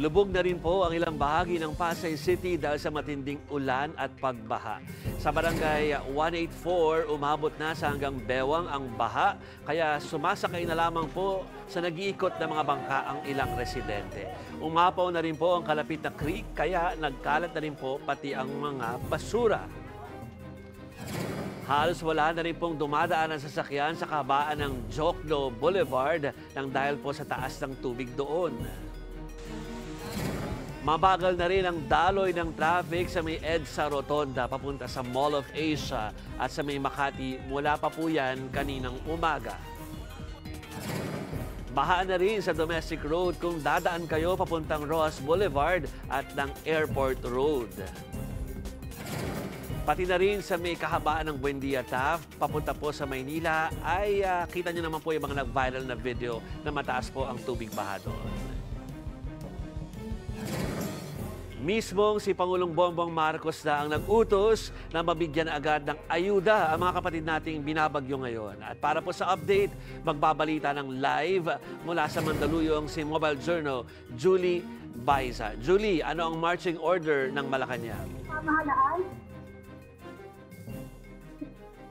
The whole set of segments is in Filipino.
Lubog na rin po ang ilang bahagi ng Pasay City dahil sa matinding ulan at pagbaha. Sa barangay 184, umabot na sa hanggang bewang ang baha, kaya sumasakay na lamang po sa nag-iikot na mga bangka ang ilang residente. Umapaw na rin po ang kalapit na creek, kaya nagkalat na rin po pati ang mga basura. Halos wala na rin pong dumadaan ang sasakyan sa kabaan ng Jokno Boulevard nang dahil po sa taas ng tubig doon. Mabagal na rin ang daloy ng traffic sa may EDSA Rotonda papunta sa Mall of Asia at sa may Makati mula pa po yan kaninang umaga. Baha na rin sa domestic road kung dadaan kayo papuntang Rojas Boulevard at ng Airport Road. Pati na rin sa may kahabaan ng Buendia Taft, papunta po sa Maynila, ay kita nyo naman po yung mga nag-viral na video na mataas po ang tubig baha doon. Mismong si Pangulong Bongbong Marcos na ang nag-utos na mabigyan agad ng ayuda ang mga kapatid nating binabagyo ngayon. At para po sa update, magbabalita ng live mula sa Mandaluyong si Mobile Journal, Julie Baiza. Julie, ano ang marching order ng Malacanang? Pamahalaan?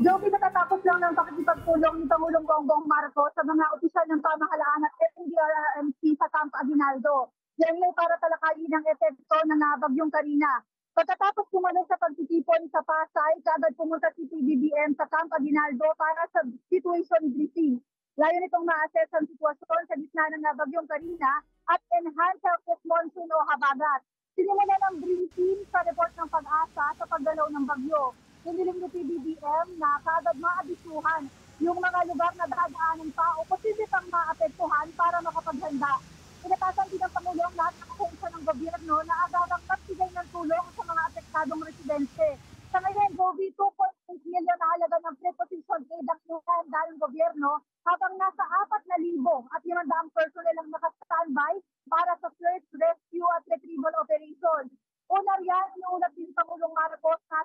Joby, natatapos lang ng pakikipagtulong ni Pangulong Bongbong Marcos sa mga opisyal ng pamahalaan at FNDRRMC sa Camp Aguinaldo. Yan ay para talakayin ang epekto ng bagyong Karina. Pagkatapos pumunta sa pagtitipon sa Pasay, kaagad pumunta si PBBM sa Camp Aguinaldo para sa situation briefing. Layo nitong ma-assess ang sitwasyon sa gitna ng bagyong Karina at enhance ang monsoon o habagat. Sinimulan ng briefing sa report ng Pag-asa sa paggalaw ng bagyo. Hiniling ni PBBM na kaagad maabisuhan yung mga lugar na dadaanan pa o posible pang maapektuhan para makapaghanda. Pinatasan din ng Pangulong lahat ng ahensya ng gobyerno na agarang magbigay ng tulong sa mga apektadong residente. Sa ngayon, Gobi, 2.8 million na halaga ng preposition aid ang ihanda ng gobyerno habang nasa 4,000 at 500 personnel ang naka-standby para sa search, rescue at retrieval operations. Una riyan, inuulat din Pangulong Marcos na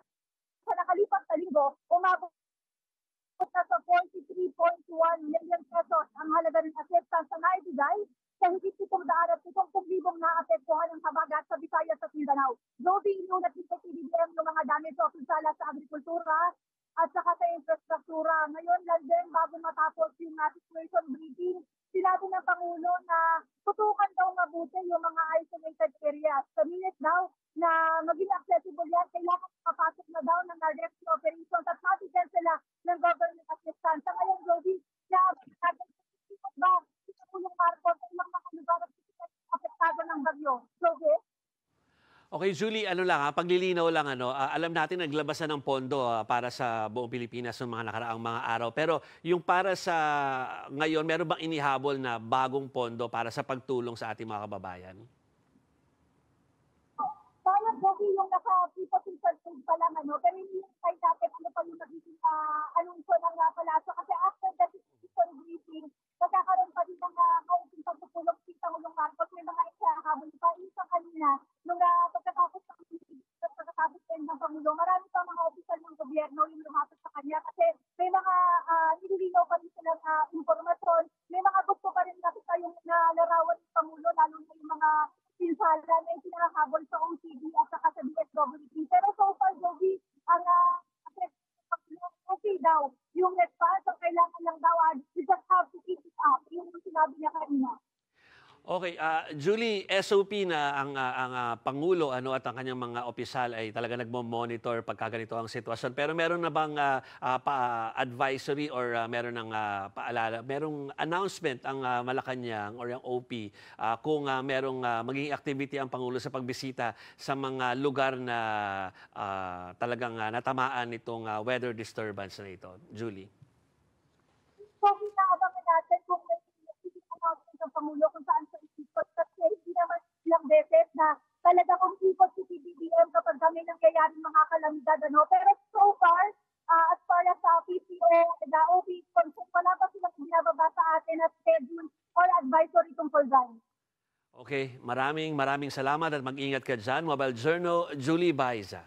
sa nakalipas na linggo, umabot na sa 43.1 million pesos ang halaga ng assistance na naibigay sa higit 770,000 naapektuhan ng habagat sa Visayas at Mindanao. Joby, inulat din sa PBBM yung mga damage o pinsala sa agrikultura at saka sa infrastruktura. Ngayon lang din, bago matapos yung situation briefing, sinabi ng Pangulo na tutukan daw mabuti yung mga isolated areas. Sa minute daw na maging accessible yan, kailangan mapasok na daw ng rescue operations at mabigyan sila ng government assistance. Sa ngayon, Joby, ba si Pangulong Marcos sa ilang mga lugar at apektado ng bagyo? Joby? Okay, Julie, ano lang paglilinaw lang alam natin naglabas na ng pondo para sa buong Pilipinas ng mga nakaraang mga araw. Pero yung para sa ngayon, meron bang inihabol na bagong pondo para sa pagtulong sa ating mga kababayan? Sana Joby yung naka-position aid pa lang pero hindi tayo natin ano pa yung magiging anunsyo ng palasyo. Kasi after the situation briefing, magkakaroon pa din ng kaunting pagtutulong si Pangulong Marcos. May mga isahabol pa. Isa kanina, nung pagkatapos ng Pangulo, marami pa mga opisyal ng gobyerno yung lumapit sa kanya kasi may mga nililinaw pa rin silang informasyon. May mga gusto pa rin nakita yung nalarawan ng Pangulo, lalo na yung mga pinsala na ipinakahabol sa OCD at saka sa DSWD. Pero so far, Joby, ang okay daw yung response, ang kailangan lang daw, you just have to keep it up. Yung sinabi niya kanina. Okay, Julie, SOP na ang Pangulo at ang kanyang mga opisyal ay talaga nagmo-monitor pagka ganito ang sitwasyon. Pero meron na bang advisory or meron ng paalala, merong announcement ang Malacanang or yung OP kung merong magiging activity ang Pangulo sa pagbisita sa mga lugar na talagang natamaan itong weather disturbance na ito? Julie? So, pinaabangan natin kung may announcement ng Pangulo kung saan sa ikot kasi hindi naman ilang beses na talagang ikot si PBBM kapag kami nangyayaring mga kalamidad. Pero so far, as far as PPO, the OP, wala pa silang binababa sa atin at schedule or advisory tungkol dyan. Okay, maraming salamat at mag-ingat ka dyan. Mobile Journal, Julie Baiza.